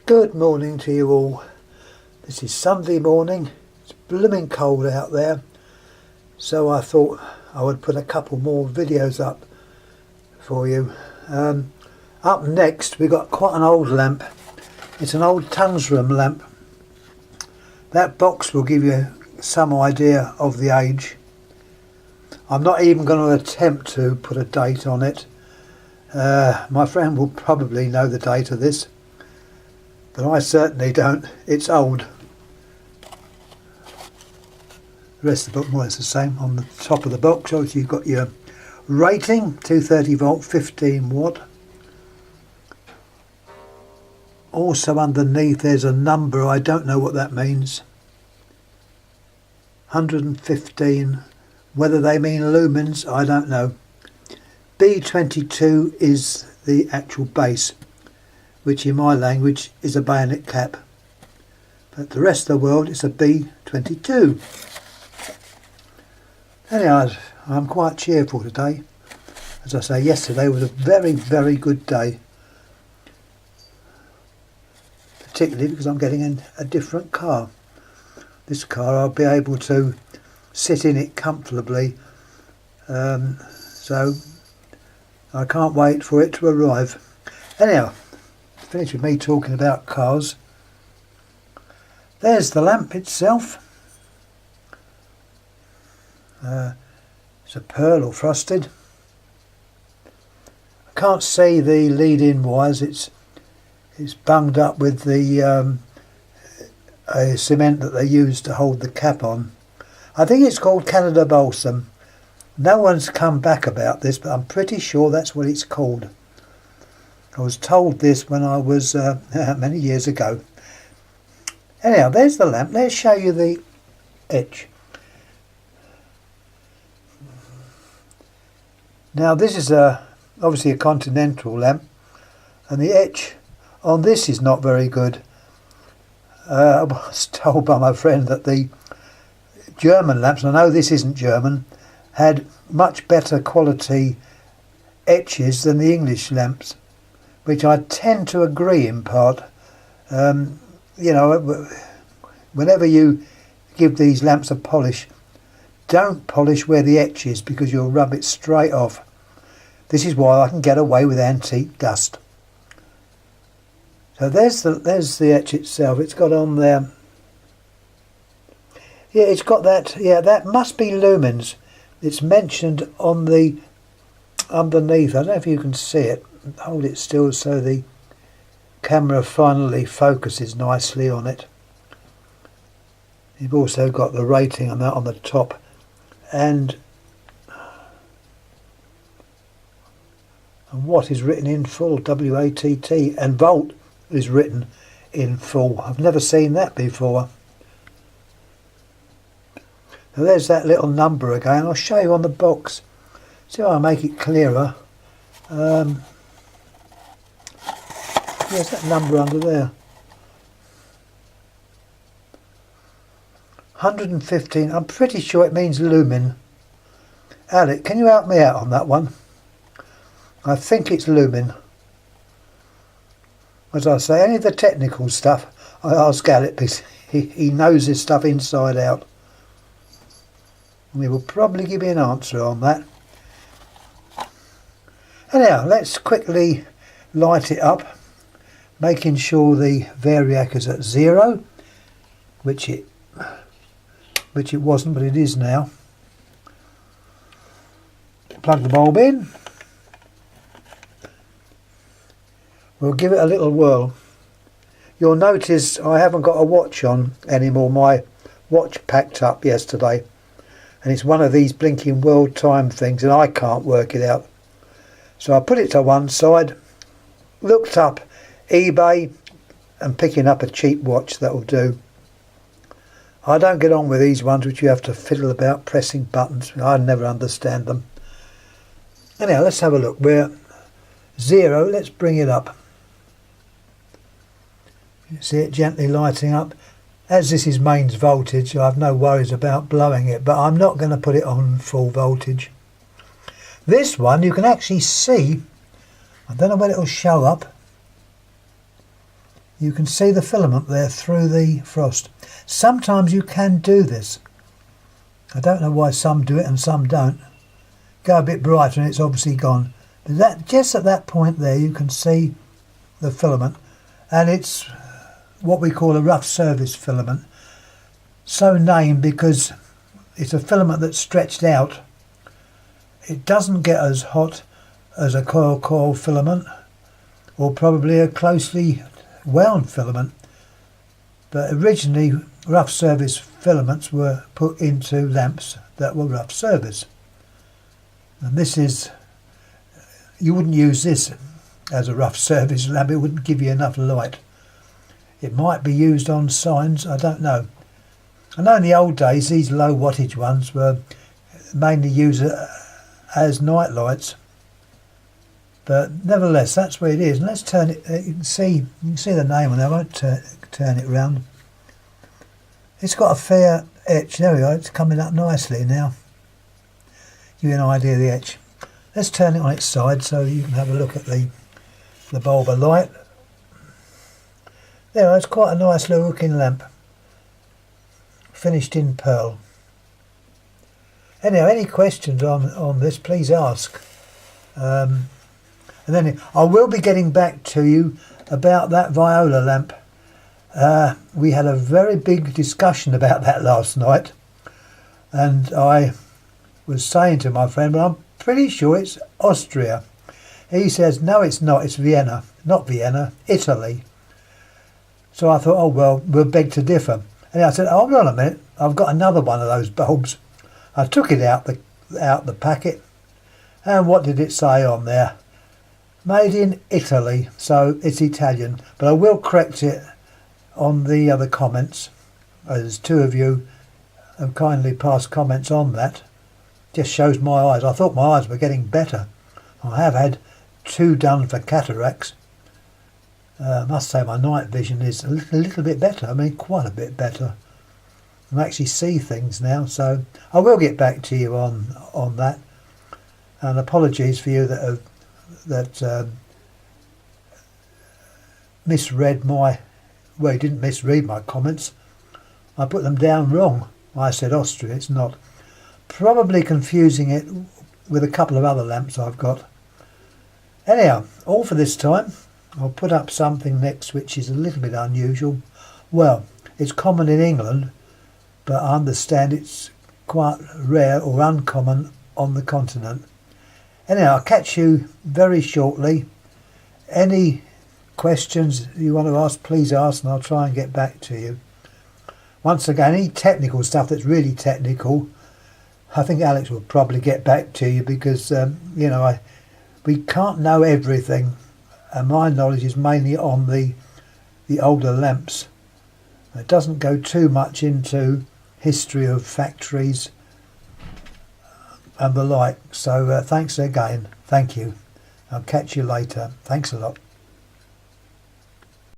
Good morning to you all. This is Sunday morning. It's blooming cold out there, so I thought I would put a couple more videos up for you. Up next we've got quite an old lamp. It's an old Tungsram lamp. That box will give you some idea of the age. I'm not even going to attempt to put a date on it. My friend will probably know the date of this, but I certainly don't. It's old. The rest of the book more or less the same. On the top of the box, obviously you've got your rating, 230 volt, 15 watt. Also underneath there's a number, I don't know what that means. 115, whether they mean lumens, I don't know. B22 is the actual base, which in my language is a bayonet cap, but the rest of the world is a B22. Anyhow, I'm quite cheerful today. As I say, yesterday was a very good day, particularly because I'm getting in a different car. This car I'll be able to sit in it comfortably, so I can't wait for it to arrive. Anyhow, finish with me talking about cars. There's the lamp itself. It's a pearl or frosted. I can't see the lead-in wires. It's bunged up with the cement that they use to hold the cap on. I think it's called Canada Balsam. No one's come back about this, but I'm pretty sure that's what it's called. I was told this when I was many years ago. Anyhow, there's the lamp. Let's show you the etch. Now this is obviously a continental lamp, and the etch on this is not very good. I was told by my friend that the German lamps, I know this isn't German, had much better quality etches than the English lamps, which I tend to agree in part. You know, whenever you give these lamps a polish, don't polish where the etch is, because you'll rub it straight off. This is why I can get away with antique dust. So there's the etch itself. It's got on there. Yeah, it's got that. Yeah, that must be lumens. It's mentioned on the underneath. I don't know if you can see it. Hold it still so the camera finally focuses nicely on it. You've also got the rating on that on the top, and watt is written in full, W-A-T-T, and volt is written in full. I've never seen that before. Now there's that little number again. I'll show you on the box. See how I make it clearer. There's that number under there. 115. I'm pretty sure it means lumen. Alec, can you help me out on that one? I think it's lumen. As I say, any of the technical stuff I ask Alec, because he knows this stuff inside out. And he will probably give me an answer on that. Anyhow, let's quickly light it up, making sure the variac is at 0, which it wasn't, but it is now. Plug the bulb in. We'll give it a little whirl. You'll notice I haven't got a watch on anymore. My watch packed up yesterday, and it's one of these blinking world time things, and I can't work it out. So I put it to one side, looked up eBay, and picking up a cheap watch that will do. I don't get on with these ones which you have to fiddle about pressing buttons. I never understand them. Anyhow, let's have a look. We're 0. Let's bring it up. You see it gently lighting up. As this is mains voltage, I have no worries about blowing it, but I'm not going to put it on full voltage. This one you can actually see, I don't know when it will show up, You can see the filament there through the frost. Sometimes you can do this. I don't know why some do it and some don't. Go a bit brighter and it's obviously gone. But that, just at that point there, you can see the filament, and it's what we call a rough surface filament. So named because it's a filament that's stretched out. It doesn't get as hot as a coil filament, or probably a closely wound filament. But originally, rough surface filaments were put into lamps that were rough surface. And this is, you wouldn't use this as a rough surface lamp, it wouldn't give you enough light. It might be used on signs, I don't know. I know in the old days these low wattage ones were mainly used as night lights, but nevertheless that's where it is. And let's turn it. You can see the name on there. I won't turn it round. It's got a fair etch. There we go. It's coming up nicely now. Give you an idea of the etch. Let's turn it on its side so you can have a look at the bulb of light. There, it's quite a nice little looking lamp. Finished in pearl. Anyhow, any questions on this, please ask. And then I will be getting back to you about that viola lamp. We had a very big discussion about that last night, and I was saying to my friend, well, I'm pretty sure it's Austria. He says, no, it's not, it's Vienna. Not Vienna, Italy. So I thought, oh well, we'll beg to differ. And I said, hold on a minute, I've got another one of those bulbs. I took it out the packet, and what did it say on there? Made in Italy, so it's Italian. But I will correct it on the other comments, as two of you have kindly passed comments on that. Just shows my eyes. I thought my eyes were getting better. I have had 2 done for cataracts. I must say my night vision is a little bit better. I mean, quite a bit better. I can actually see things now, so I will get back to you on that. And apologies for you that misread my. Well, you didn't misread my comments. I put them down wrong. I said Austria. It's not. Probably confusing it with a couple of other lamps I've got. Anyhow, all for this time. I'll put up something next which is a little bit unusual. Well, it's common in England, but I understand it's quite rare or uncommon on the continent. Anyhow, I'll catch you very shortly. Any questions you want to ask, please ask, and I'll try and get back to you. Once again, any technical stuff that's really technical, I think Alex will probably get back to you because, we can't know everything. And my knowledge is mainly on the older lamps. It doesn't go too much into history of factories and the like. So thanks again. Thank you. I'll catch you later. Thanks a lot.